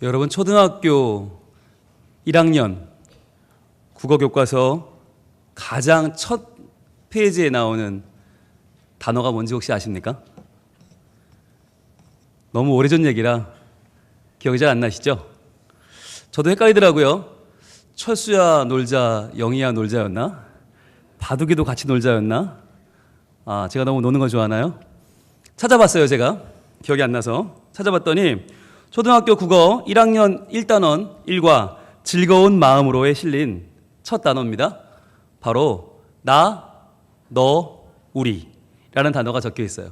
여러분, 초등학교 1학년 국어교과서 가장 첫 페이지에 나오는 단어가 뭔지 혹시 아십니까? 너무 오래전 얘기라 기억이 잘 안 나시죠? 저도 헷갈리더라고요. 철수야 놀자, 영희야 놀자였나? 바둑이도 같이 놀자였나? 제가 너무 노는 거 좋아하나요? 찾아봤어요. 제가 기억이 안 나서 찾아봤더니 초등학교 국어 1학년 1단원 1과 즐거운 마음으로에 실린 첫 단어입니다. 바로 나, 너, 우리 라는 단어가 적혀 있어요.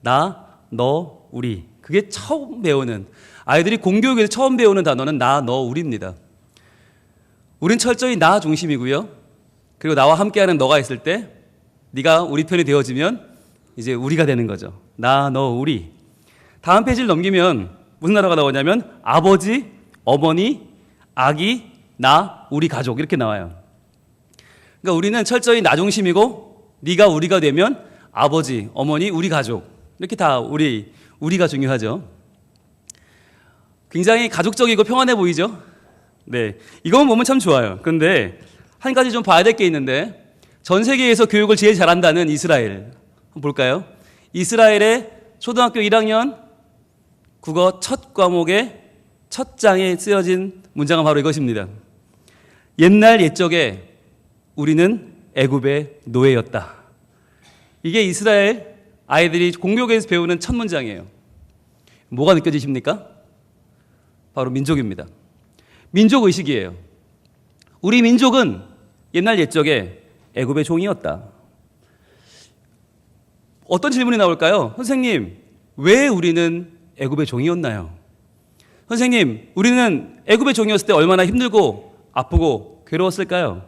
나, 너, 우리. 그게 처음 배우는, 아이들이 공교육에서 처음 배우는 단어는 나, 너, 우리입니다. 우린 철저히 나 중심이고요. 그리고 나와 함께하는 너가 있을 때 네가 우리 편이 되어지면 이제 우리가 되는 거죠. 나, 너, 우리. 다음 페이지를 넘기면 무슨 단어가 나오냐면 아버지, 어머니, 아기, 나, 우리 가족 이렇게 나와요. 그러니까 우리는 철저히 나 중심이고 네가 우리가 되면 아버지, 어머니, 우리 가족 이렇게 다 우리가 중요하죠. 굉장히 가족적이고 평안해 보이죠? 네, 이것만 보면 참 좋아요. 그런데 한 가지 좀 봐야 될 게 있는데 전 세계에서 교육을 제일 잘한다는 이스라엘 한번 볼까요? 이스라엘의 초등학교 1학년 국어 첫 과목의 첫 장에 쓰여진 문장은 바로 이것입니다. 옛날 옛적에 우리는 애굽의 노예였다. 이게 이스라엘 아이들이 공교육에서 배우는 첫 문장이에요. 뭐가 느껴지십니까? 바로 민족입니다. 민족의식이에요. 우리 민족은 옛날 옛적에 애굽의 종이었다. 어떤 질문이 나올까요? 선생님, 왜 우리는 애굽의 종이었나요? 선생님, 우리는 애굽의 종이었을 때 얼마나 힘들고 아프고 괴로웠을까요?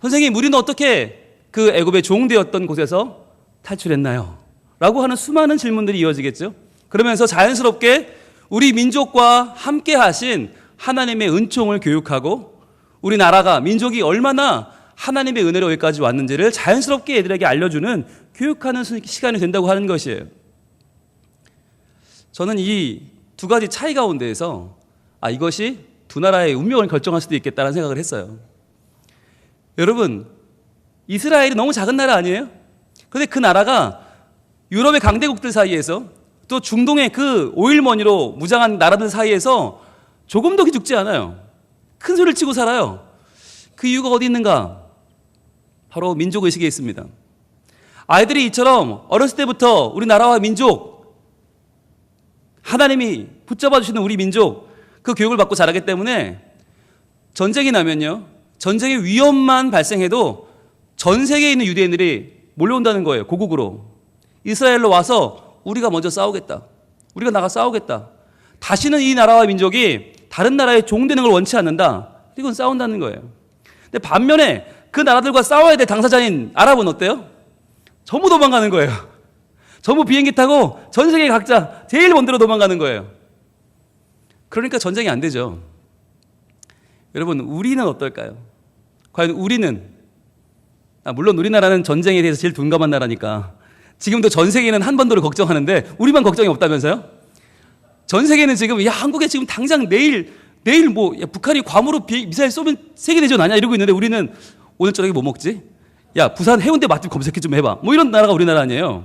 선생님, 우리는 어떻게 그 애굽의 종 되었던 곳에서 탈출했나요? 라고 하는 수많은 질문들이 이어지겠죠. 그러면서 자연스럽게 우리 민족과 함께 하신 하나님의 은총을 교육하고 우리나라가 민족이 얼마나 하나님의 은혜로 여기까지 왔는지를 자연스럽게 애들에게 알려주는 교육하는 시간이 된다고 하는 것이에요. 저는 이 두 가지 차이 가운데에서 이것이 두 나라의 운명을 결정할 수도 있겠다는 생각을 했어요. 여러분, 이스라엘이 너무 작은 나라 아니에요? 그런데 그 나라가 유럽의 강대국들 사이에서 또 중동의 그 오일머니로 무장한 나라들 사이에서 조금도 기죽지 않아요. 큰 소리를 치고 살아요. 그 이유가 어디 있는가? 바로 민족의식에 있습니다. 아이들이 이처럼 어렸을 때부터 우리나라와 민족, 하나님이 붙잡아 주시는 우리 민족, 그 교육을 받고 자라기 때문에 전쟁이 나면요, 전쟁의 위험만 발생해도 전 세계에 있는 유대인들이 몰려온다는 거예요. 고국으로. 이스라엘로 와서 우리가 먼저 싸우겠다. 우리가 나가 싸우겠다. 다시는 이 나라와 민족이 다른 나라의 종되는 걸 원치 않는다. 이건 싸운다는 거예요. 근데 반면에 그 나라들과 싸워야 될 당사자인 아랍은 어때요? 전부 도망가는 거예요. 전부 비행기 타고 전 세계 각자 제일 먼 데로 도망가는 거예요. 그러니까 전쟁이 안 되죠. 여러분, 우리는 어떨까요? 과연 우리는, 물론 우리나라는 전쟁에 대해서 제일 둔감한 나라니까 지금도 전 세계는 한반도를 걱정하는데 우리만 걱정이 없다면서요? 전 세계는 지금 한국에 지금 당장 내일 북한이 괌으로 미사일 쏘면 세계대전 아니야 이러고 있는데 우리는 오늘 저녁에 뭐 먹지? 부산 해운대 맛집 검색해 좀 해봐. 이런 나라가 우리나라 아니에요.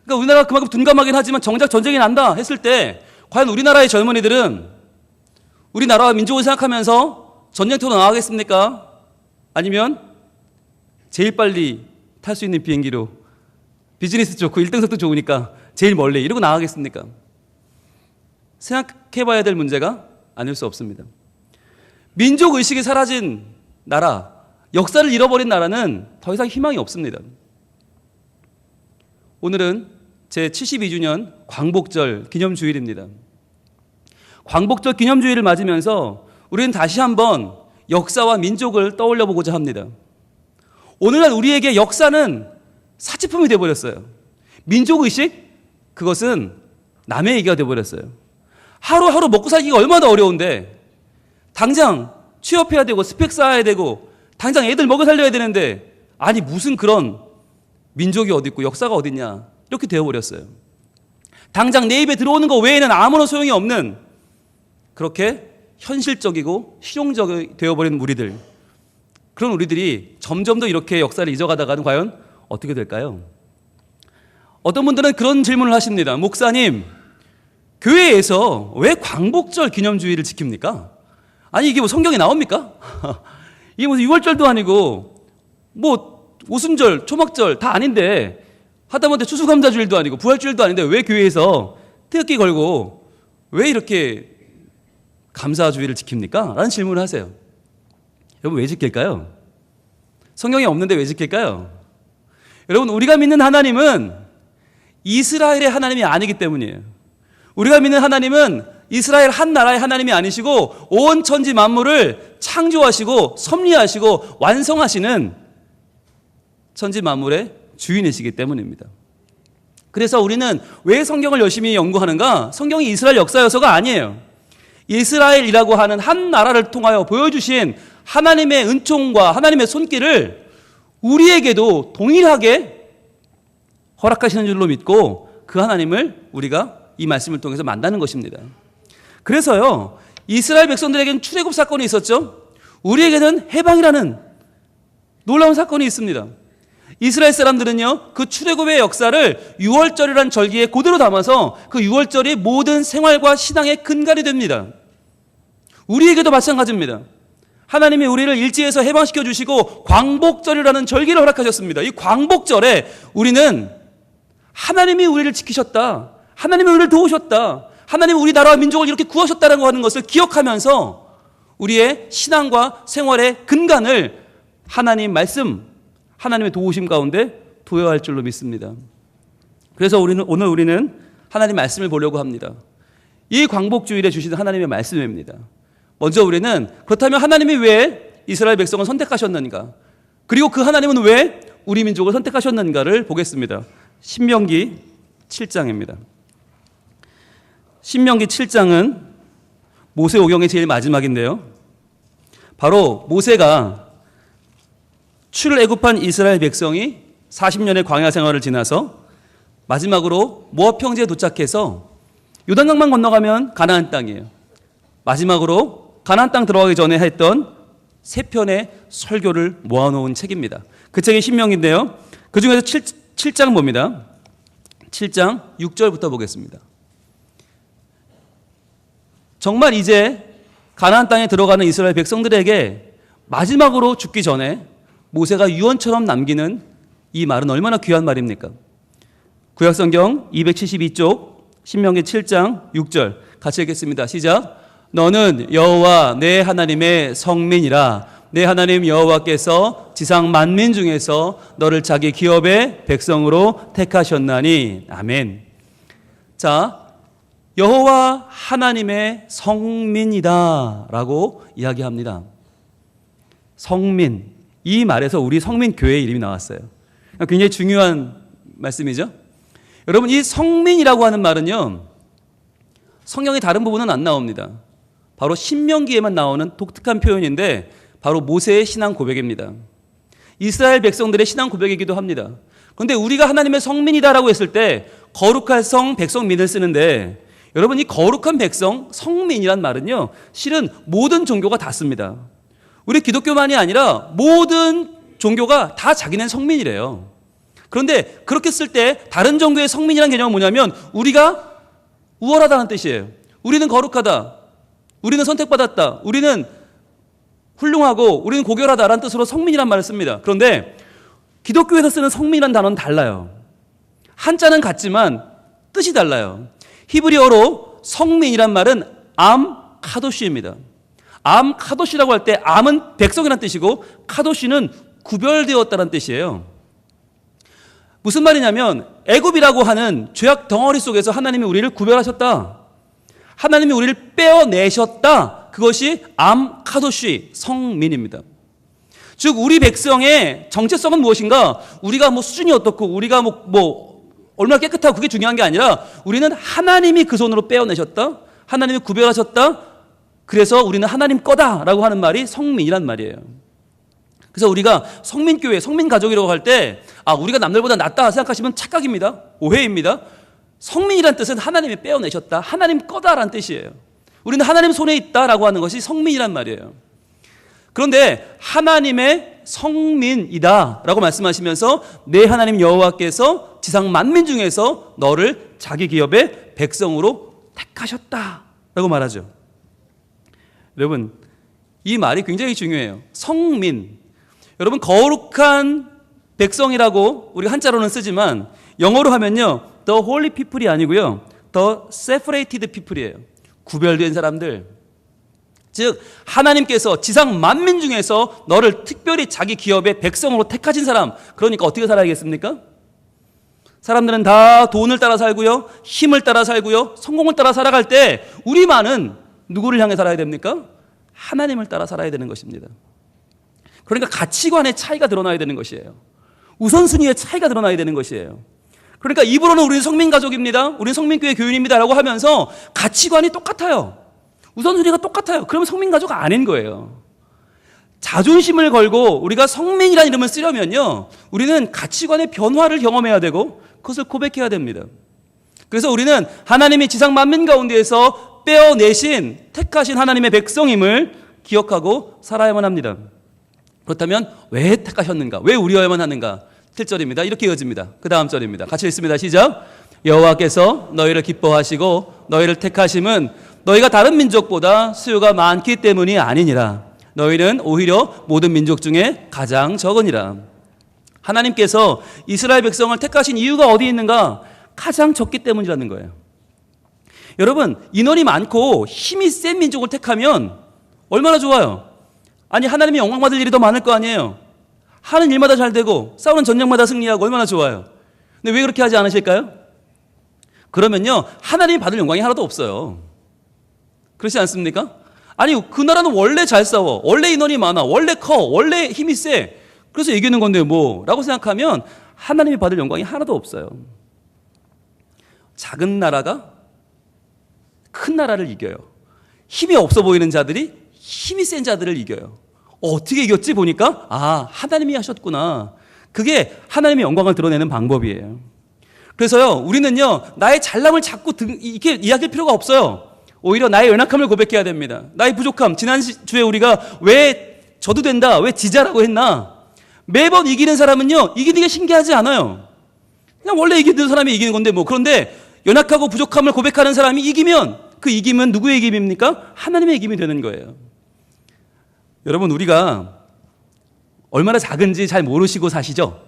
그러니까 우리나라가 그만큼 둔감하긴 하지만 정작 전쟁이 난다 했을 때 과연 우리나라의 젊은이들은 우리나라와 민족을 생각하면서 전쟁터로 나가겠습니까? 아니면 제일 빨리 탈 수 있는 비행기로 비즈니스 좋고 1등석도 좋으니까 제일 멀리 이러고 나가겠습니까? 생각해봐야 될 문제가 아닐 수 없습니다. 민족의식이 사라진 나라, 역사를 잃어버린 나라는 더 이상 희망이 없습니다. 오늘은 제72주년 광복절 기념주일입니다. 광복절 기념주일을 맞으면서 우리는 다시 한번 역사와 민족을 떠올려 보고자 합니다. 오늘날 우리에게 역사는 사치품이 되어버렸어요. 민족의식? 그것은 남의 얘기가 되어버렸어요. 하루하루 먹고 살기가 얼마나 어려운데 당장 취업해야 되고 스펙 쌓아야 되고 당장 애들 먹여 살려야 되는데 무슨 그런 민족이 어디 있고 역사가 어디 있냐 이렇게 되어버렸어요. 당장 내 입에 들어오는 거 외에는 아무런 소용이 없는 그렇게 현실적이고 실용적이 되어버린 우리들, 그런 우리들이 점점 더 이렇게 역사를 잊어가다가는 과연 어떻게 될까요? 어떤 분들은 그런 질문을 하십니다. 목사님, 교회에서 왜 광복절 기념주의를 지킵니까? 아니 이게 뭐 성경에 나옵니까? 이게 무슨 6월절도 아니고 뭐 오순절, 초막절 다 아닌데, 하다못해 추수감사주일도 아니고 부활주일도 아닌데 왜 교회에서 태극기 걸고 왜 이렇게 감사주의를 지킵니까? 라는 질문을 하세요. 여러분 왜 지킬까요? 성경에 없는데 왜 지킬까요? 여러분 우리가 믿는 하나님은 이스라엘의 하나님이 아니기 때문이에요. 우리가 믿는 하나님은 이스라엘 한 나라의 하나님이 아니시고 온 천지 만물을 창조하시고 섭리하시고 완성하시는 천지 만물의 주인이시기 때문입니다. 그래서 우리는 왜 성경을 열심히 연구하는가? 성경이 이스라엘 역사여서가 아니에요. 이스라엘이라고 하는 한 나라를 통하여 보여주신 하나님의 은총과 하나님의 손길을 우리에게도 동일하게 허락하시는 줄로 믿고 그 하나님을 우리가 이 말씀을 통해서 만나는 것입니다. 그래서요, 이스라엘 백성들에게는 출애굽 사건이 있었죠. 우리에게는 해방이라는 놀라운 사건이 있습니다. 이스라엘 사람들은요, 그 출애굽의 역사를 6월절이라는 절기에 그대로 담아서 그 6월절이 모든 생활과 신앙의 근간이 됩니다. 우리에게도 마찬가지입니다. 하나님이 우리를 일지에서 해방시켜 주시고 광복절이라는 절기를 허락하셨습니다. 이 광복절에 우리는 하나님이 우리를 지키셨다, 하나님이 우리를 도우셨다, 하나님이 우리 나라와 민족을 이렇게 구하셨다는 하는 것을 기억하면서 우리의 신앙과 생활의 근간을 하나님 말씀, 하나님의 도우심 가운데 둬야 할 줄로 믿습니다. 그래서 오늘 우리는 하나님 말씀을 보려고 합니다. 이 광복주일에 주시는 하나님의 말씀입니다. 먼저 우리는 그렇다면 하나님이 왜 이스라엘 백성을 선택하셨는가, 그리고 그 하나님은 왜 우리 민족을 선택하셨는가를 보겠습니다. 신명기 7장입니다. 신명기 7장은 모세오경의 제일 마지막인데요, 바로 모세가 출애굽한 이스라엘 백성이 40년의 광야 생활을 지나서 마지막으로 모압 평지에 도착해서 요단강만 건너가면 가나안 땅이에요. 마지막으로 가나안 땅 들어가기 전에 했던 세 편의 설교를 모아놓은 책입니다. 그 책이 신명인데요, 그 중에서 7장 봅니다. 7장 6절부터 보겠습니다. 정말 이제 가나안 땅에 들어가는 이스라엘 백성들에게 마지막으로 죽기 전에 모세가 유언처럼 남기는 이 말은 얼마나 귀한 말입니까? 구약성경 272쪽 신명기 7장 6절 같이 읽겠습니다. 시작. 너는 여호와 내 하나님의 성민이라. 내 하나님 여호와께서 지상 만민 중에서 너를 자기 기업의 백성으로 택하셨나니. 아멘. 자, 여호와 하나님의 성민이다 라고 이야기합니다. 성민, 이 말에서 우리 성민교회 이름이 나왔어요. 굉장히 중요한 말씀이죠. 여러분, 이 성민이라고 하는 말은요, 성경의 다른 부분은 안 나옵니다. 바로 신명기에만 나오는 독특한 표현인데 바로 모세의 신앙 고백입니다. 이스라엘 백성들의 신앙 고백이기도 합니다. 그런데 우리가 하나님의 성민이다라고 했을 때 거룩할 성, 백성민을 쓰는데, 여러분, 이 거룩한 백성, 성민이란 말은요, 실은 모든 종교가 다 씁니다. 우리 기독교만이 아니라 모든 종교가 다 자기는 성민이래요. 그런데 그렇게 쓸 때 다른 종교의 성민이라는 개념은 뭐냐면 우리가 우월하다는 뜻이에요. 우리는 거룩하다, 우리는 선택받았다, 우리는 훌륭하고 우리는 고결하다라는 뜻으로 성민이란 말을 씁니다. 그런데 기독교에서 쓰는 성민이라는 단어는 달라요. 한자는 같지만 뜻이 달라요. 히브리어로 성민이란 말은 암 카도시입니다. 암 카도시라고 할 때 암은 백성이라는 뜻이고 카도시는 구별되었다는 뜻이에요. 무슨 말이냐면 애굽이라고 하는 죄악 덩어리 속에서 하나님이 우리를 구별하셨다, 하나님이 우리를 빼어내셨다, 그것이 암 카도시, 성민입니다. 즉 우리 백성의 정체성은 무엇인가? 우리가 뭐 수준이 어떻고 우리가 뭐 얼마나 깨끗하고 그게 중요한 게 아니라 우리는 하나님이 그 손으로 빼어내셨다, 하나님이 구별하셨다, 그래서 우리는 하나님 거다라고 하는 말이 성민이란 말이에요. 그래서 우리가 성민교회, 성민가족이라고 할 때 우리가 남들보다 낫다 생각하시면 착각입니다. 오해입니다. 성민이란 뜻은 하나님이 빼어내셨다, 하나님 거다라는 뜻이에요. 우리는 하나님 손에 있다라고 하는 것이 성민이란 말이에요. 그런데 하나님의 성민이다라고 말씀하시면서 내 하나님 여호와께서 지상 만민 중에서 너를 자기 기업의 백성으로 택하셨다라고 말하죠. 여러분, 이 말이 굉장히 중요해요. 성민. 여러분, 거룩한 백성이라고 우리가 한자로는 쓰지만 영어로 하면요, the holy people이 아니고요, the separated people이에요. 구별된 사람들. 즉 하나님께서 지상 만민 중에서 너를 특별히 자기 기업의 백성으로 택하신 사람. 그러니까 어떻게 살아야겠습니까? 사람들은 다 돈을 따라 살고요, 힘을 따라 살고요, 성공을 따라 살아갈 때 우리만은 누구를 향해 살아야 됩니까? 하나님을 따라 살아야 되는 것입니다. 그러니까 가치관의 차이가 드러나야 되는 것이에요. 우선순위의 차이가 드러나야 되는 것이에요. 그러니까 입으로는 우리는 성민가족입니다, 우리는 성민교회 교인입니다 라고 하면서 가치관이 똑같아요. 우선순위가 똑같아요. 그러면 성민가족 아닌 거예요. 자존심을 걸고 우리가 성민이라는 이름을 쓰려면요, 우리는 가치관의 변화를 경험해야 되고 그것을 고백해야 됩니다. 그래서 우리는 하나님이 지상 만민 가운데에서 빼어내신 택하신 하나님의 백성임을 기억하고 살아야만 합니다. 그렇다면 왜 택하셨는가? 왜 우리여야만 하는가? 7절입니다. 이렇게 이어집니다. 그 다음 절입니다. 같이 읽습니다. 시작. 여호와께서 너희를 기뻐하시고 너희를 택하심은 너희가 다른 민족보다 수요가 많기 때문이 아니니라. 너희는 오히려 모든 민족 중에 가장 적으니라. 하나님께서 이스라엘 백성을 택하신 이유가 어디 있는가? 가장 적기 때문이라는 거예요. 여러분, 인원이 많고 힘이 센 민족을 택하면 얼마나 좋아요? 아니, 하나님이 영광 받을 일이 더 많을 거 아니에요. 하는 일마다 잘 되고 싸우는 전쟁마다 승리하고 얼마나 좋아요. 근데 왜 그렇게 하지 않으실까요? 그러면요, 하나님이 받을 영광이 하나도 없어요. 그렇지 않습니까? 아니, 그 나라는 원래 잘 싸워, 원래 인원이 많아, 원래 커, 원래 힘이 세, 그래서 이기는 건데 뭐 라고 생각하면 하나님이 받을 영광이 하나도 없어요. 작은 나라가 큰 나라를 이겨요. 힘이 없어 보이는 자들이 힘이 센 자들을 이겨요. 어떻게 이겼지 보니까 하나님이 하셨구나. 그게 하나님의 영광을 드러내는 방법이에요. 그래서요, 우리는요, 나의 잘남을 자꾸 이렇게 이야기할 필요가 없어요. 오히려 나의 연약함을 고백해야 됩니다. 나의 부족함. 지난주에 우리가 왜 저도 된다, 왜 지자라고 했나? 매번 이기는 사람은요, 이기는 게 신기하지 않아요. 그냥 원래 이기는 사람이 이기는 건데 뭐. 그런데 연약하고 부족함을 고백하는 사람이 이기면 그 이김은 누구의 이김입니까? 하나님의 이김이 되는 거예요. 여러분, 우리가 얼마나 작은지 잘 모르시고 사시죠?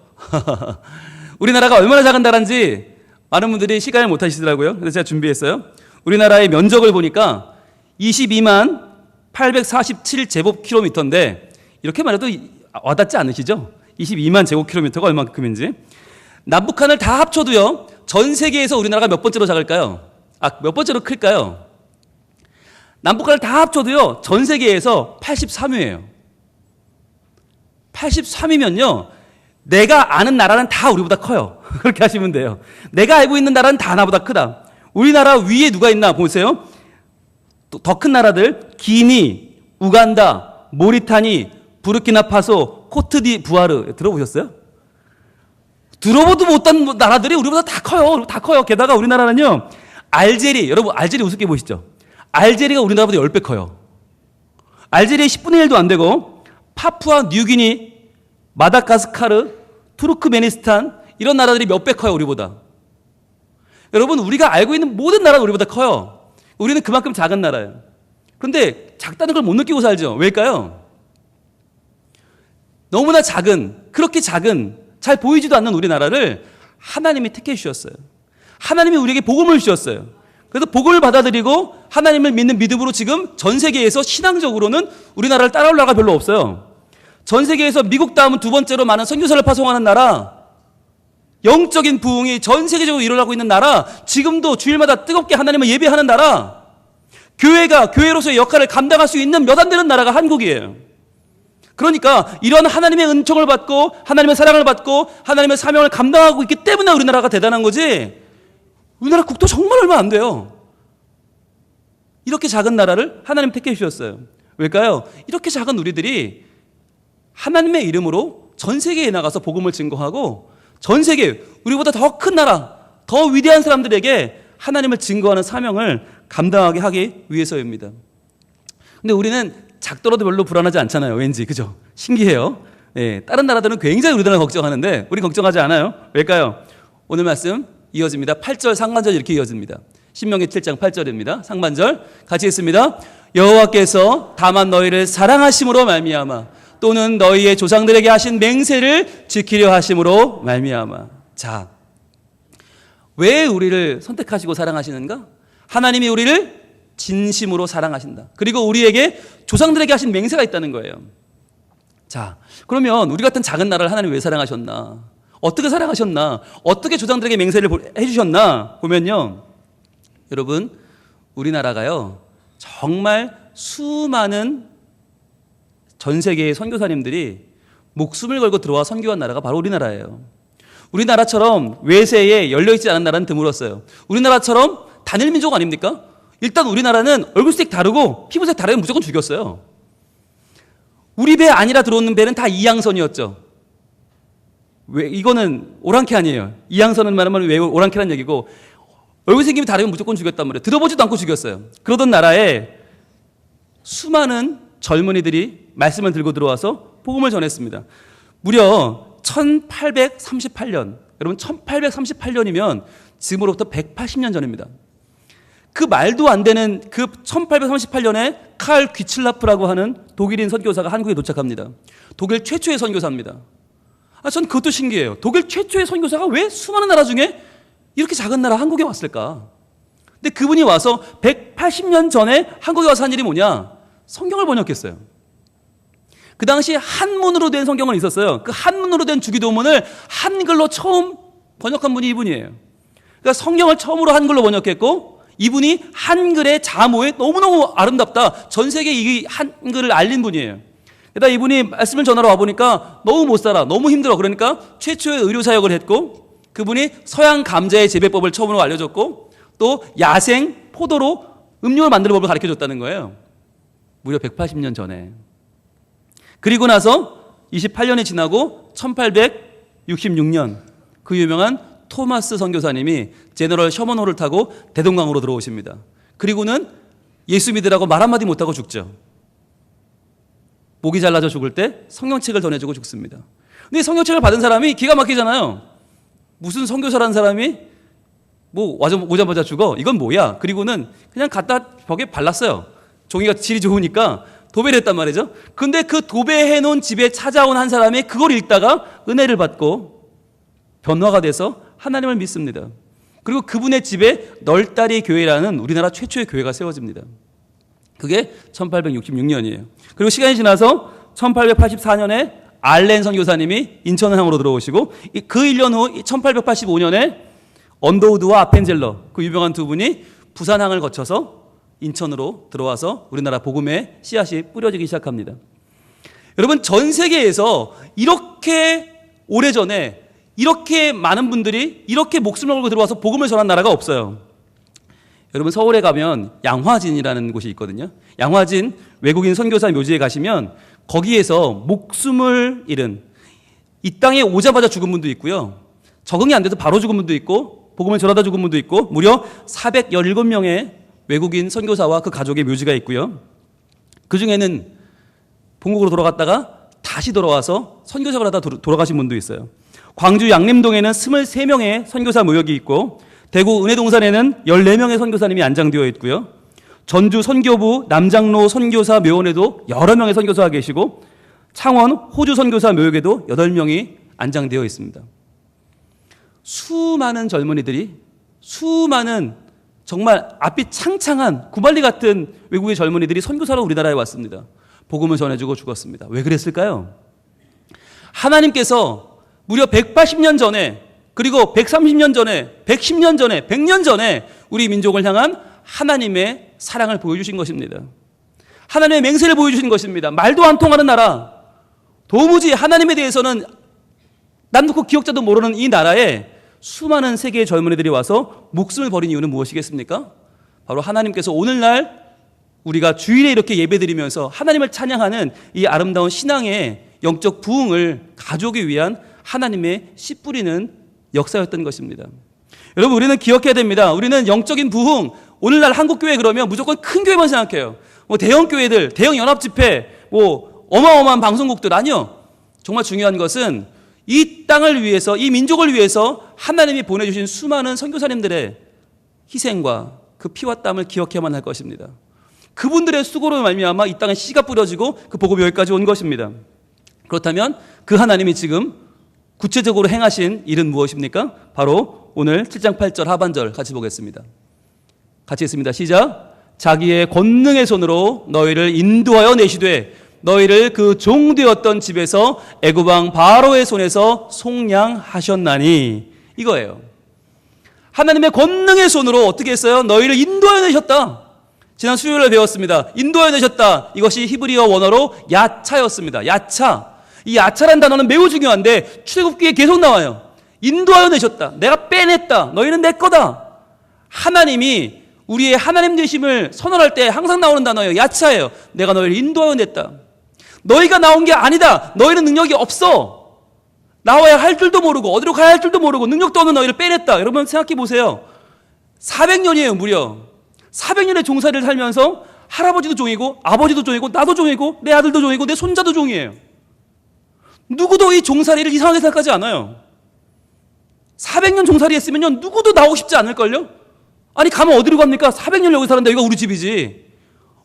우리나라가 얼마나 작은 나라인지 많은 분들이 시간을 못 하시더라고요. 그래서 제가 준비했어요. 우리나라의 면적을 보니까 22만 847제곱킬로미터인데 이렇게 말해도 와닿지 않으시죠? 22만 제곱킬로미터가 얼마큼인지. 남북한을 다 합쳐도요, 전 세계에서 우리나라가 몇 번째로 작을까요? 몇 번째로 클까요? 남북한을 다 합쳐도요, 전 세계에서 83위예요. 83위면요, 내가 아는 나라는 다 우리보다 커요. 그렇게 하시면 돼요. 내가 알고 있는 나라는 다 나보다 크다. 우리나라 위에 누가 있나 보세요. 더 큰 나라들, 기니, 우간다, 모리타니, 부르키나파소, 코트디부아르 들어보셨어요? 들어보도 못한 나라들이 우리보다 다 커요. 다 커요. 게다가 우리나라는요, 알제리, 여러분 알제리 우습게 보시죠? 알제리가 우리나라보다 10배 커요. 알제리의 10분의 1도 안 되고, 파푸아 뉴기니, 마다가스카르, 투르크메니스탄, 이런 나라들이 몇 배 커요, 우리보다. 여러분, 우리가 알고 있는 모든 나라는 우리보다 커요. 우리는 그만큼 작은 나라예요. 그런데 작다는 걸 못 느끼고 살죠. 왜일까요? 너무나 작은, 그렇게 작은, 잘 보이지도 않는 우리나라를 하나님이 택해 주셨어요. 하나님이 우리에게 복음을 주셨어요. 그래서 복음을 받아들이고 하나님을 믿는 믿음으로 지금 전 세계에서 신앙적으로는 우리나라를 따라올 나라가 별로 없어요. 전 세계에서 미국 다음은 두 번째로 많은 선교사를 파송하는 나라, 영적인 부흥이 전 세계적으로 일어나고 있는 나라, 지금도 주일마다 뜨겁게 하나님을 예배하는 나라, 교회가 교회로서의 역할을 감당할 수 있는 몇 안 되는 나라가 한국이에요. 그러니까 이런 하나님의 은총을 받고 하나님의 사랑을 받고 하나님의 사명을 감당하고 있기 때문에 우리나라가 대단한 거지, 우리나라 국토 정말 얼마 안 돼요. 이렇게 작은 나라를 하나님 택해 주셨어요. 왜일까요? 이렇게 작은 우리들이 하나님의 이름으로 전 세계에 나가서 복음을 증거하고 전 세계, 우리보다 더 큰 나라, 더 위대한 사람들에게 하나님을 증거하는 사명을 감당하게 하기 위해서입니다. 근데 우리는 작더라도 별로 불안하지 않잖아요. 왠지. 그죠? 신기해요. 네, 다른 나라들은 굉장히 우리나라 걱정하는데 우리 걱정하지 않아요. 왜일까요? 오늘 말씀 이어집니다. 8절 상반절 이렇게 이어집니다. 신명기 7장 8절입니다. 상반절 같이 읽습니다. 여호와께서 다만 너희를 사랑하심으로 말미암아 또는 너희의 조상들에게 하신 맹세를 지키려 하심으로 말미암아. 자, 왜 우리를 선택하시고 사랑하시는가? 하나님이 우리를 진심으로 사랑하신다. 그리고 우리에게 조상들에게 하신 맹세가 있다는 거예요. 자, 그러면 우리 같은 작은 나라를 하나님 왜 사랑하셨나? 어떻게 사랑하셨나? 어떻게 조상들에게 맹세를 해주셨나? 보면요, 여러분, 우리나라가요 정말 수많은 전 세계의 선교사님들이 목숨을 걸고 들어와 선교한 나라가 바로 우리나라예요. 우리나라처럼 외세에 열려있지 않은 나라는 드물었어요. 우리나라처럼 단일 민족 아닙니까? 일단 우리나라는 얼굴색 다르고 피부색 다르면 무조건 죽였어요. 우리 배 아니라 들어오는 배는 다 이양선이었죠. 왜 이거는 오랑캐 아니에요. 이양선은 말하면 왜 오랑캐란 얘기고, 얼굴 생김이 다르면 무조건 죽였단 말이에요. 들어보지도 않고 죽였어요. 그러던 나라에 수많은 젊은이들이 말씀을 들고 들어와서 복음을 전했습니다. 무려 1838년, 여러분 1838년이면 지금으로부터 180년 전입니다. 그 말도 안 되는 그 1838년에 칼 귀칠라프라고 하는 독일인 선교사가 한국에 도착합니다. 독일 최초의 선교사입니다. 전 그것도 신기해요. 독일 최초의 선교사가 왜 수많은 나라 중에 이렇게 작은 나라 한국에 왔을까? 근데 그분이 와서 180년 전에 한국에 와서 한 일이 뭐냐? 성경을 번역했어요. 그 당시 한문으로 된 성경은 있었어요. 그 한문으로 된 주기도문을 한글로 처음 번역한 분이 이분이에요. 그러니까 성경을 처음으로 한글로 번역했고, 이분이 한글의 자모에 너무너무 아름답다, 전 세계에 이 한글을 알린 분이에요. 게다가 이분이 말씀을 전하러 와보니까 너무 못 살아, 너무 힘들어. 그러니까 최초의 의료사역을 했고, 그분이 서양 감자의 재배법을 처음으로 알려줬고, 또 야생 포도로 음료를 만드는 법을 가르쳐줬다는 거예요. 무려 180년 전에. 그리고 나서 28년이 지나고 1866년 그 유명한 토마스 선교사님이 제너럴 셔먼호를 타고 대동강으로 들어오십니다. 그리고는 예수 믿으라고 말 한마디 못하고 죽죠. 목이 잘라져 죽을 때 성경책을 전해주고 죽습니다. 근데 성경책을 받은 사람이 기가 막히잖아요. 무슨 선교사라는 사람이 뭐 오자마자 죽어? 이건 뭐야? 그리고는 그냥 갖다 벽에 발랐어요. 종이가 질이 좋으니까 도배를 했단 말이죠. 근데 그 도배해놓은 집에 찾아온 한 사람이 그걸 읽다가 은혜를 받고 변화가 돼서 하나님을 믿습니다. 그리고 그분의 집에 널다리 교회라는 우리나라 최초의 교회가 세워집니다. 그게 1866년이에요. 그리고 시간이 지나서 1884년에 알렌 선교사님이 인천항으로 들어오시고, 그 1년 후 1885년에 언더우드와 아펜젤러, 그 유명한 두 분이 부산항을 거쳐서 인천으로 들어와서 우리나라 복음의 씨앗이 뿌려지기 시작합니다. 여러분, 전 세계에서 이렇게 오래전에 이렇게 많은 분들이 이렇게 목숨을 걸고 들어와서 복음을 전한 나라가 없어요. 여러분, 서울에 가면 양화진이라는 곳이 있거든요. 양화진 외국인 선교사 묘지에 가시면 거기에서 목숨을 잃은, 이 땅에 오자마자 죽은 분도 있고요, 적응이 안 돼서 바로 죽은 분도 있고, 복음을 전하다 죽은 분도 있고, 무려 417명의 외국인 선교사와 그 가족의 묘지가 있고요. 그 중에는 본국으로 돌아갔다가 다시 돌아와서 선교사를 하다 돌아가신 분도 있어요. 광주 양림동에는 23명의 선교사 묘역이 있고, 대구 은혜동산에는 14명의 선교사님이 안장되어 있고요. 전주 선교부 남장로 선교사 묘원에도 여러 명의 선교사가 계시고, 창원 호주 선교사 묘역에도 8명이 안장되어 있습니다. 수많은 젊은이들이, 수많은 정말 앞이 창창한 구발리 같은 외국의 젊은이들이 선교사로 우리나라에 왔습니다. 복음을 전해주고 죽었습니다. 왜 그랬을까요? 하나님께서 무려 180년 전에, 그리고 130년 전에, 110년 전에, 100년 전에 우리 민족을 향한 하나님의 사랑을 보여주신 것입니다. 하나님의 맹세를 보여주신 것입니다. 말도 안 통하는 나라, 도무지 하나님에 대해서는 남놓고 기억자도 모르는 이 나라에 수많은 세계의 젊은이들이 와서 목숨을 버린 이유는 무엇이겠습니까? 바로 하나님께서 오늘날 우리가 주일에 이렇게 예배드리면서 하나님을 찬양하는 이 아름다운 신앙의 영적 부흥을 가져오기 위한 하나님의 씨 뿌리는 역사였던 것입니다. 여러분, 우리는 기억해야 됩니다. 우리는 영적인 부흥, 오늘날 한국교회 그러면 무조건 큰 교회만 생각해요. 뭐 대형 교회들, 대형 연합집회, 뭐 어마어마한 방송국들. 아니요. 정말 중요한 것은 이 땅을 위해서, 이 민족을 위해서 하나님이 보내주신 수많은 선교사님들의 희생과 그 피와 땀을 기억해야만 할 것입니다. 그분들의 수고로 말미암아 이 땅에 씨가 뿌려지고 그 복음이 여기까지 온 것입니다. 그렇다면 그 하나님이 지금 구체적으로 행하신 일은 무엇입니까? 바로 오늘 7장 8절 하반절 같이 보겠습니다. 같이 했습니다. 시작. 자기의 권능의 손으로 너희를 인도하여 내시되 너희를 그 종되었던 집에서 애굽 왕 바로의 손에서 속량하셨나니, 이거예요. 하나님의 권능의 손으로 어떻게 했어요? 너희를 인도하여 내셨다. 지난 수요일에 배웠습니다. 인도하여 내셨다. 이것이 히브리어 원어로 야차였습니다. 야차. 이 야차란 단어는 매우 중요한데 출애굽기에 계속 나와요. 인도하여 내셨다. 내가 빼냈다. 너희는 내 거다. 하나님이 우리의 하나님 되심을 선언할 때 항상 나오는 단어예요. 야차예요. 내가 너희를 인도하여 냈다. 너희가 나온 게 아니다. 너희는 능력이 없어. 나와야 할 줄도 모르고 어디로 가야 할 줄도 모르고 능력도 없는 너희를 빼냈다. 여러분 생각해 보세요. 400년이에요. 무려 400년의 종살이를 살면서 할아버지도 종이고 아버지도 종이고 나도 종이고 내 아들도 종이고 내 손자도 종이에요. 누구도 이 종살이를 이상하게 생각하지 않아요. 400년 종살이 했으면요 누구도 나오고 싶지 않을걸요? 아니 가면 어디로 갑니까? 400년 여기 살았는데 여기가 우리 집이지.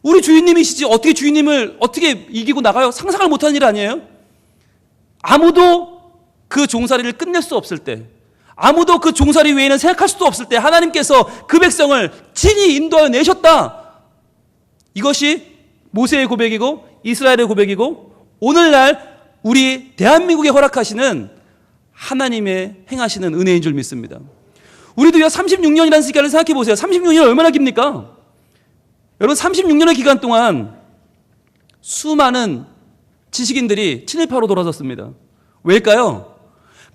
우리 주인님이시지 어떻게 주인님을 어떻게 이기고 나가요? 상상을 못하는 일 아니에요? 아무도 그 종살이를 끝낼 수 없을 때, 아무도 그 종살이 외에는 생각할 수도 없을 때 하나님께서 그 백성을 친히 인도하여 내셨다. 이것이 모세의 고백이고 이스라엘의 고백이고 오늘날 우리 대한민국에 허락하시는 하나님의 행하시는 은혜인 줄 믿습니다. 우리도요 36년이라는 시간을 생각해 보세요. 36년이 얼마나 깁니까? 여러분 36년의 기간 동안 수많은 지식인들이 친일파로 돌아섰습니다. 왜일까요?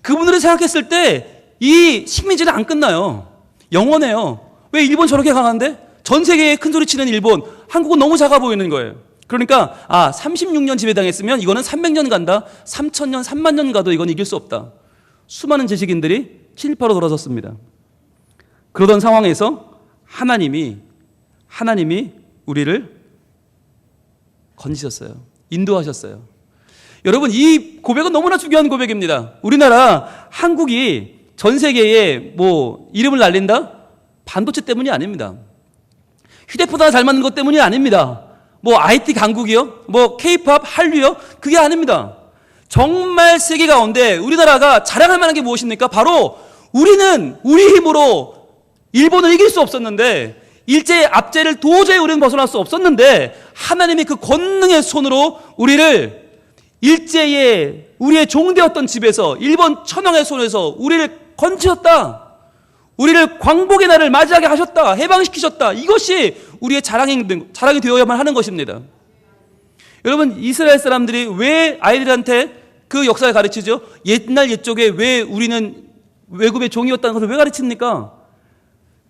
그분들이 생각했을 때 이 식민지는 안 끝나요. 영원해요. 왜 일본 저렇게 강한데? 전 세계에 큰 소리 치는 일본, 한국은 너무 작아 보이는 거예요. 그러니까 36년 지배당했으면 이거는 300년 간다. 3000년, 3만년 가도 이건 이길 수 없다. 수많은 지식인들이 친일파로 돌아섰습니다. 그러던 상황에서 하나님이 우리를 건지셨어요. 인도하셨어요. 여러분 이 고백은 너무나 중요한 고백입니다. 우리나라 한국이 전 세계에 뭐 이름을 날린다? 반도체 때문이 아닙니다. 휴대폰 하나 잘 만든 것 때문이 아닙니다. 뭐 IT 강국이요? 뭐 K-팝, 한류요? 그게 아닙니다. 정말 세계 가운데 우리나라가 자랑할 만한 게 무엇입니까? 바로 우리는 우리 힘으로 일본을 이길 수 없었는데 일제의 압제를 도저히 우리는 벗어날 수 없었는데 하나님이 그 권능의 손으로 우리를 일제의 우리의 종되었던 집에서 일본 천황의 손에서 우리를 건지셨다. 우리를 광복의 날을 맞이하게 하셨다. 해방시키셨다. 이것이 우리의 자랑이 되어야만 하는 것입니다. 여러분 이스라엘 사람들이 왜 아이들한테 그 역사를 가르치죠? 옛날 옛적에 왜 우리는 외국의 종이었다는 것을 왜 가르칩니까?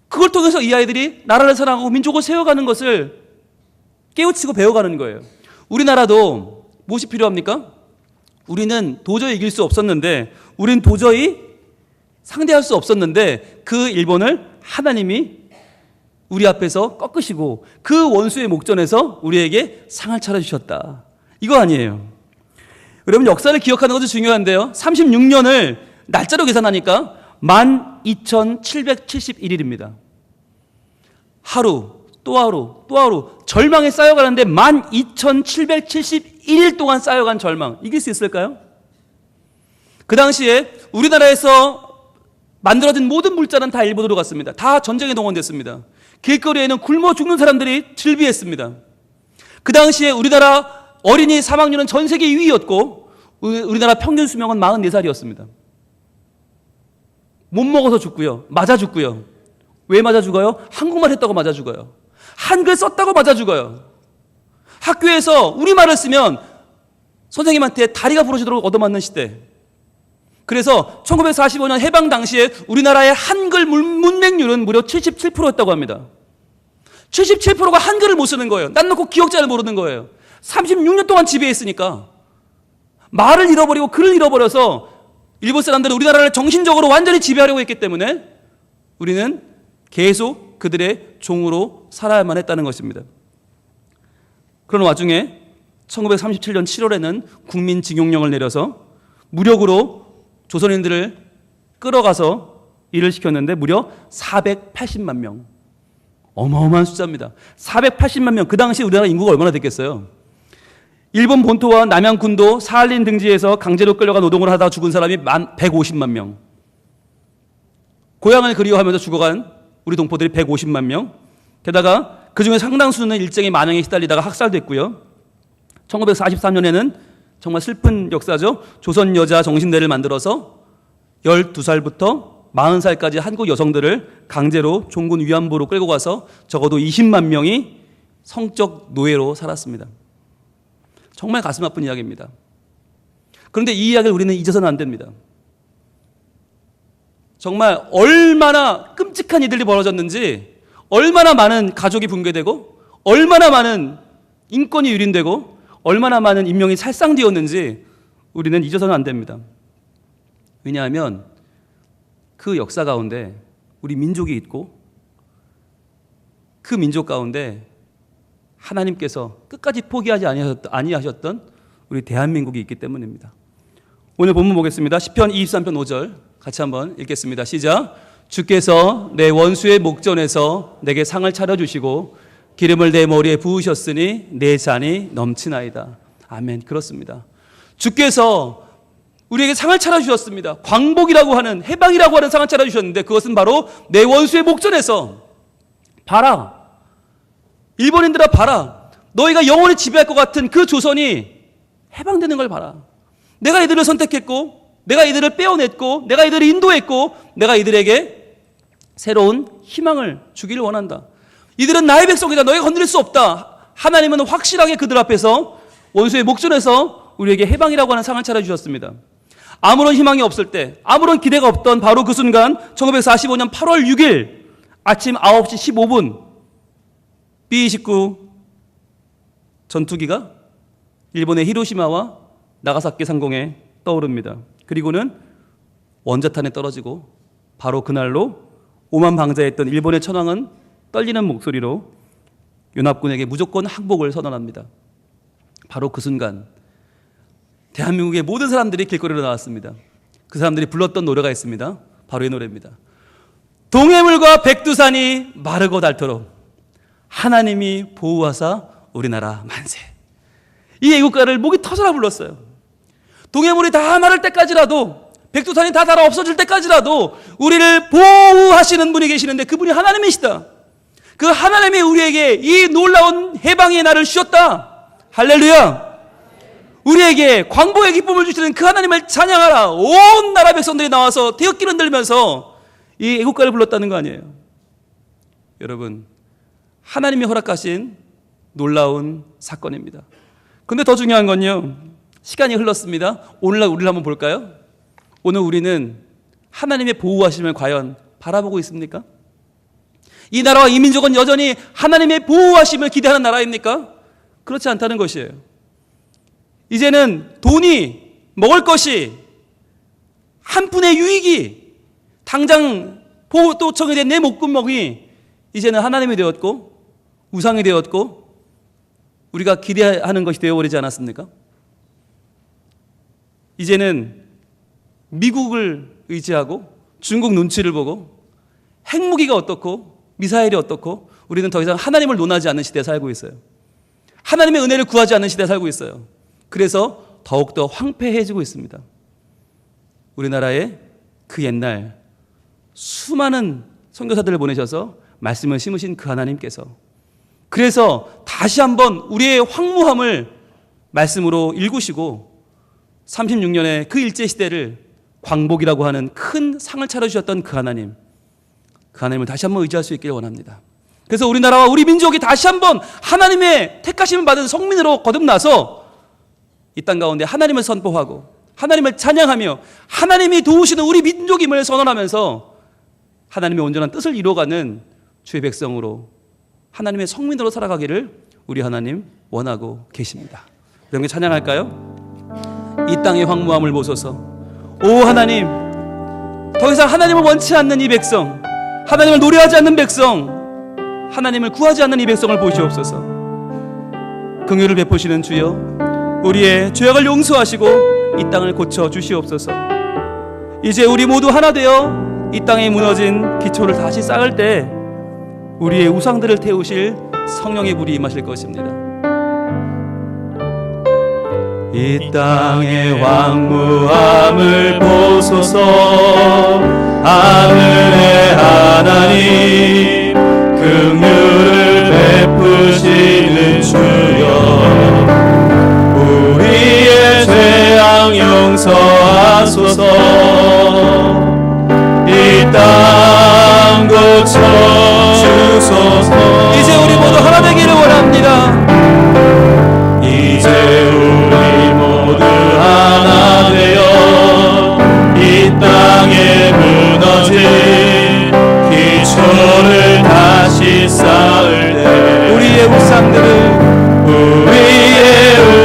그걸 통해서 이 아이들이 나라를 사랑하고 민족을 세워가는 것을 깨우치고 배워가는 거예요. 우리나라도 무엇이 필요합니까? 우리는 도저히 이길 수 없었는데, 우리는 도저히 상대할 수 없었는데 그 일본을 하나님이 우리 앞에서 꺾으시고 그 원수의 목전에서 우리에게 상을 차려주셨다. 이거 아니에요. 여러분 역사를 기억하는 것도 중요한데요. 36년을 날짜로 계산하니까 12,771일입니다. 하루, 또 하루, 또 하루 절망에 쌓여가는데 12,771일 동안 쌓여간 절망, 이길 수 있을까요? 그 당시에 우리나라에서 만들어진 모든 물자는 다 일본으로 갔습니다. 다 전쟁에 동원됐습니다. 길거리에는 굶어 죽는 사람들이 즐비했습니다. 그 당시에 우리나라 어린이 사망률은 전 세계 2위였고 우리나라 평균 수명은 44살이었습니다. 못 먹어서 죽고요. 맞아 죽고요. 왜 맞아 죽어요? 한국말 했다고 맞아 죽어요. 한글 썼다고 맞아 죽어요. 학교에서 우리말을 쓰면 선생님한테 다리가 부러지도록 얻어맞는 시대. 그래서 1945년 해방 당시에 우리나라의 한글 문맹률은 무려 77%였다고 합니다. 77%가 한글을 못 쓰는 거예요. 난 놓고 기억자를 모르는 거예요. 36년 동안 지배했으니까. 말을 잃어버리고 글을 잃어버려서 일본 사람들은 우리나라를 정신적으로 완전히 지배하려고 했기 때문에 우리는 계속 그들의 종으로 살아야만 했다는 것입니다. 그런 와중에 1937년 7월에는 국민징용령을 내려서 무력으로 조선인들을 끌어가서 일을 시켰는데 무려 480만 명. 어마어마한 숫자입니다. 480만 명. 그 당시 우리나라 인구가 얼마나 됐겠어요? 일본 본토와 남양군도 사할린 등지에서 강제로 끌려가 노동을 하다 죽은 사람이 150만 명. 고향을 그리워하면서 죽어간 우리 동포들이 150만 명. 게다가 그중에 상당수는 일정의 만행에 시달리다가 학살됐고요. 1943년에는 정말 슬픈 역사죠. 조선 여자 정신대를 만들어서 12살부터 40살까지 한국 여성들을 강제로 종군 위안부로 끌고 가서 적어도 20만 명이 성적 노예로 살았습니다. 정말 가슴 아픈 이야기입니다. 그런데 이 이야기를 우리는 잊어서는 안 됩니다. 정말 얼마나 끔찍한 일들이 벌어졌는지, 얼마나 많은 가족이 붕괴되고, 얼마나 많은 인권이 유린되고, 얼마나 많은 인명이 살상되었는지 우리는 잊어서는 안 됩니다. 왜냐하면 그 역사 가운데 우리 민족이 있고, 그 민족 가운데 하나님께서 끝까지 포기하지 아니하셨던 우리 대한민국이 있기 때문입니다. 오늘 본문 보겠습니다. 시편 23편 5절 같이 한번 읽겠습니다. 시작. 주께서 내 원수의 목전에서 내게 상을 차려주시고 기름을 내 머리에 부으셨으니 내 잔이 넘치나이다. 아멘. 그렇습니다. 주께서 우리에게 상을 차려주셨습니다. 광복이라고 하는, 해방이라고 하는 상을 차려주셨는데 그것은 바로 내 원수의 목전에서. 봐라, 일본인들아 봐라, 너희가 영원히 지배할 것 같은 그 조선이 해방되는 걸 봐라. 내가 이들을 선택했고, 내가 이들을 빼어냈고, 내가 이들을 인도했고, 내가 이들에게 새로운 희망을 주기를 원한다. 이들은 나의 백성이다. 너희가 건드릴 수 없다. 하나님은 확실하게 그들 앞에서 원수의 목전에서 우리에게 해방이라고 하는 상을 차려주셨습니다. 아무런 희망이 없을 때, 아무런 기대가 없던 바로 그 순간 1945년 8월 6일 아침 9시 15분 B-29 전투기가 일본의 히로시마와 나가사키 상공에 떠오릅니다. 그리고는 원자탄에 떨어지고 바로 그날로 오만방자했던 일본의 천황은 떨리는 목소리로 연합군에게 무조건 항복을 선언합니다. 바로 그 순간 대한민국의 모든 사람들이 길거리로 나왔습니다. 그 사람들이 불렀던 노래가 있습니다. 바로 이 노래입니다. 동해물과 백두산이 마르고 닳도록 하나님이 보호하사 우리나라 만세. 이 애국가를 목이 터져라 불렀어요. 동해물이 다 마를 때까지라도, 백두산이 다 닳아 없어질 때까지라도 우리를 보호하시는 분이 계시는데 그분이 하나님이시다. 그 하나님이 우리에게 이 놀라운 해방의 날을 주셨다. 할렐루야. 우리에게 광복의 기쁨을 주시는 그 하나님을 찬양하라. 온 나라 백성들이 나와서 태극기를 들면서 이 애국가를 불렀다는 거 아니에요. 여러분, 하나님이 허락하신 놀라운 사건입니다. 근데 더 중요한 건요, 시간이 흘렀습니다. 오늘날 우리를 한번 볼까요? 오늘 우리는 하나님의 보호하심을 과연 바라보고 있습니까? 이 나라와 이 민족은 여전히 하나님의 보호하심을 기대하는 나라입니까? 그렇지 않다는 것이에요. 이제는 돈이, 먹을 것이, 한 푼의 유익이, 당장 보호도청이 된 내 목구멍이 이제는 하나님이 되었고 우상이 되었고 우리가 기대하는 것이 되어버리지 않았습니까? 이제는 미국을 의지하고 중국 눈치를 보고 핵무기가 어떻고 미사일이 어떻고 우리는 더 이상 하나님을 논하지 않는 시대에 살고 있어요. 하나님의 은혜를 구하지 않는 시대에 살고 있어요. 그래서 더욱더 황폐해지고 있습니다. 우리나라에 그 옛날 수많은 선교사들을 보내셔서 말씀을 심으신 그 하나님께서, 그래서 다시 한번 우리의 황무함을 말씀으로 일구시고 36년의 그 일제시대를 광복이라고 하는 큰 상을 차려주셨던 그 하나님, 그 하나님을 다시 한번 의지할 수 있기를 원합니다. 그래서 우리나라와 우리 민족이 다시 한번 하나님의 택하심을 받은 성민으로 거듭나서 이 땅 가운데 하나님을 선포하고 하나님을 찬양하며 하나님이 도우시는 우리 민족임을 선언하면서 하나님의 온전한 뜻을 이루어가는 주의 백성으로, 하나님의 성민으로 살아가기를 우리 하나님 원하고 계십니다. 여러분 찬양할까요? 이 땅의 황무함을 보소서. 오 하나님, 더 이상 하나님을 원치 않는 이 백성, 하나님을 노래하지 않는 백성, 하나님을 구하지 않는 이 백성을 보시옵소서. 긍휼을 베푸시는 주여, 우리의 죄악을 용서하시고 이 땅을 고쳐 주시옵소서. 이제 우리 모두 하나 되어 이 땅에 무너진 기초를 다시 쌓을 때 우리의 우상들을 태우실 성령의 불이 임하실 것입니다. 이 땅의 황무함을 보소서. 하늘의 하나님, 긍휼을 베푸시는 주여, 우리의 죄악 용서하소서. 이 땅 고쳐 주소서. 이제 우리 모두 하나 되기를 원합니다. 이제 우리 모두 하나 되어 이 땅에 무너진 기초를 다시 쌓을 때 우리의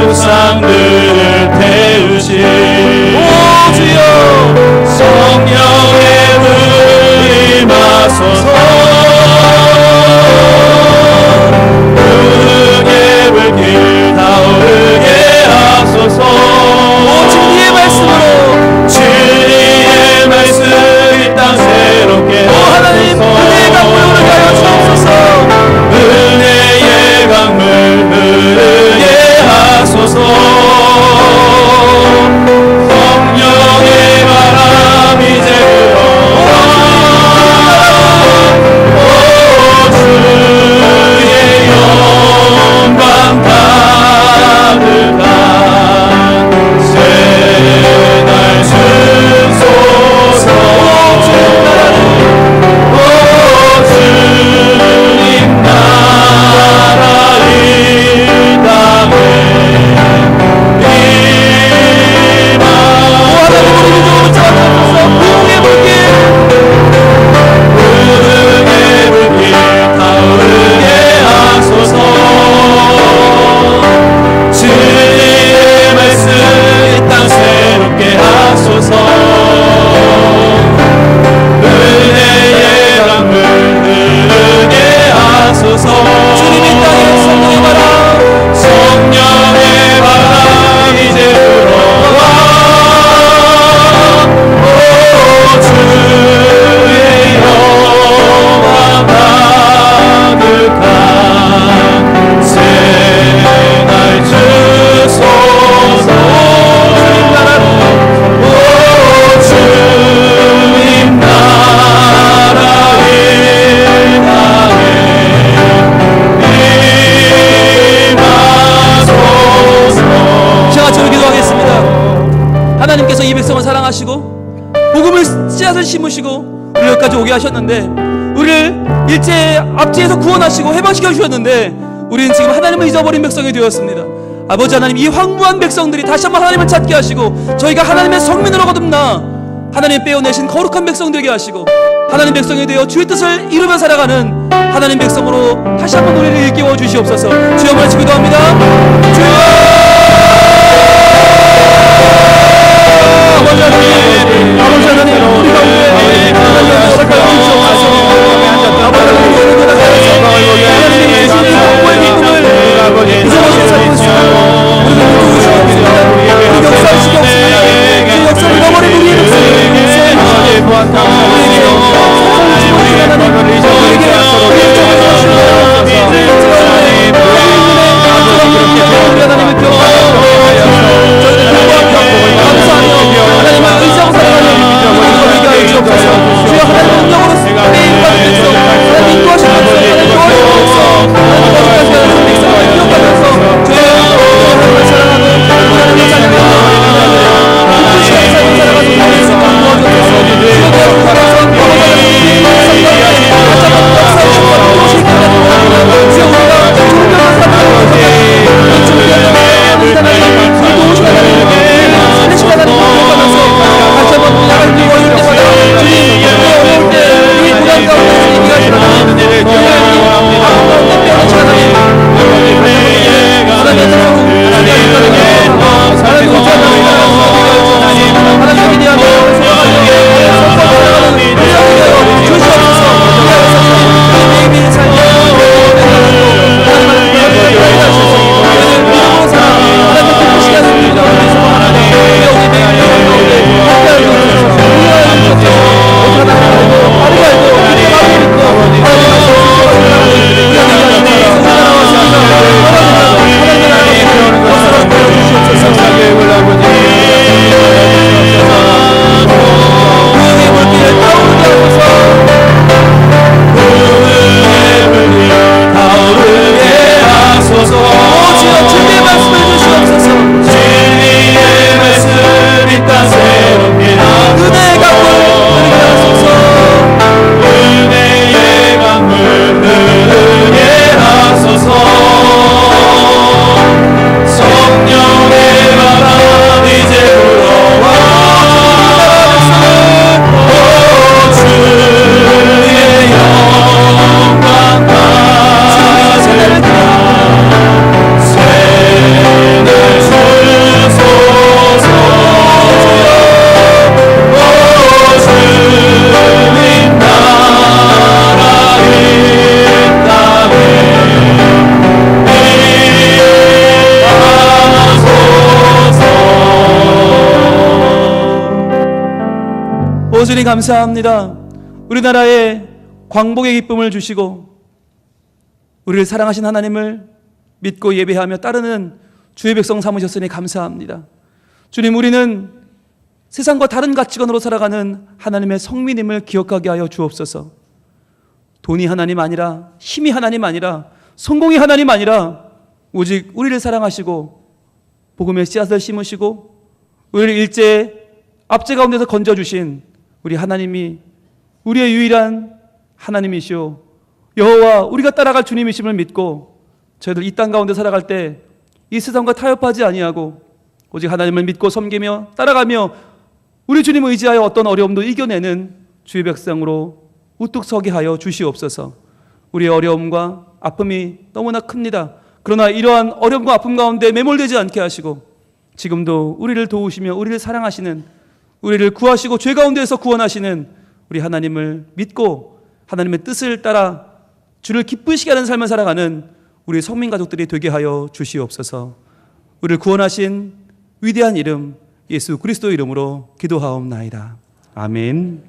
우상들을 태우신 오 주여, 성령의 불 임하소서. 부흥의 불길 타오르게 하소서. 오 진리의 말씀으로, 진리의 말씀 이 땅 새롭게 하소서. 하나님 은혜의 강물 흐르게 하여 주옵소서. 은혜의 강물 흐르게 하소서. 성령의 바람 이제 불어와. 오 주의 영광 가득한 새날 주소서. 오 주님 나라 이 땅에 하나님께서 이 백성을 사랑하시고 복음을 씨앗을 심으시고 우리 여기까지 오게 하셨는데, 우리를 일제 압제에서 구원하시고 해방시켜 주셨는데 우리는 지금 하나님을 잊어버린 백성이 되었습니다. 아버지 하나님, 이 황무한 백성들이 다시 한번 하나님을 찾게 하시고 저희가 하나님의 성민으로 거듭나 하나님 빼어내신 거룩한 백성 되게 하시고 하나님 백성이 되어 주의 뜻을 이루며 살아가는 하나님 백성으로 다시 한번 우리를 일깨워 주시옵소서. 주여 말씀 기도합니다. 주여 아버지 하나님, 아버지 하나님, 우리 가운데 하나님 허락하여 주시옵소서. 아버지 하나님, 하나님의 주신 공부의 기쁨을 잊어버리지 살고 있습니다. 우리를 도우시옵소서. 우리 역사하시기 없습니다. 그 역사를 잃어버린 우리의 백성을 우리에게 사랑을 주시고 하나님, 우리에게 일정을 주시옵소서. 오 주님 감사합니다. 우리나라에 광복의 기쁨을 주시고 우리를 사랑하신 하나님을 믿고 예배하며 따르는 주의 백성 삼으셨으니 감사합니다. 주님, 우리는 세상과 다른 가치관으로 살아가는 하나님의 성민임을 기억하게 하여 주옵소서. 돈이 하나님 아니라, 힘이 하나님 아니라, 성공이 하나님 아니라 오직 우리를 사랑하시고 복음의 씨앗을 심으시고 우리를 일제 압제 가운데서 건져주신 우리 하나님이 우리의 유일한 하나님이시오 여호와 우리가 따라갈 주님이심을 믿고 저희들 이 땅 가운데 살아갈 때 이 세상과 타협하지 아니하고 오직 하나님을 믿고 섬기며 따라가며 우리 주님 의지하여 어떤 어려움도 이겨내는 주의 백성으로 우뚝 서게 하여 주시옵소서. 우리의 어려움과 아픔이 너무나 큽니다. 그러나 이러한 어려움과 아픔 가운데 매몰되지 않게 하시고 지금도 우리를 도우시며 우리를 사랑하시는, 우리를 구하시고 죄 가운데에서 구원하시는 우리 하나님을 믿고 하나님의 뜻을 따라 주를 기쁘시게 하는 삶을 살아가는 우리 성민 가족들이 되게 하여 주시옵소서. 우리를 구원하신 위대한 이름 예수 그리스도 이름으로 기도하옵나이다. 아멘.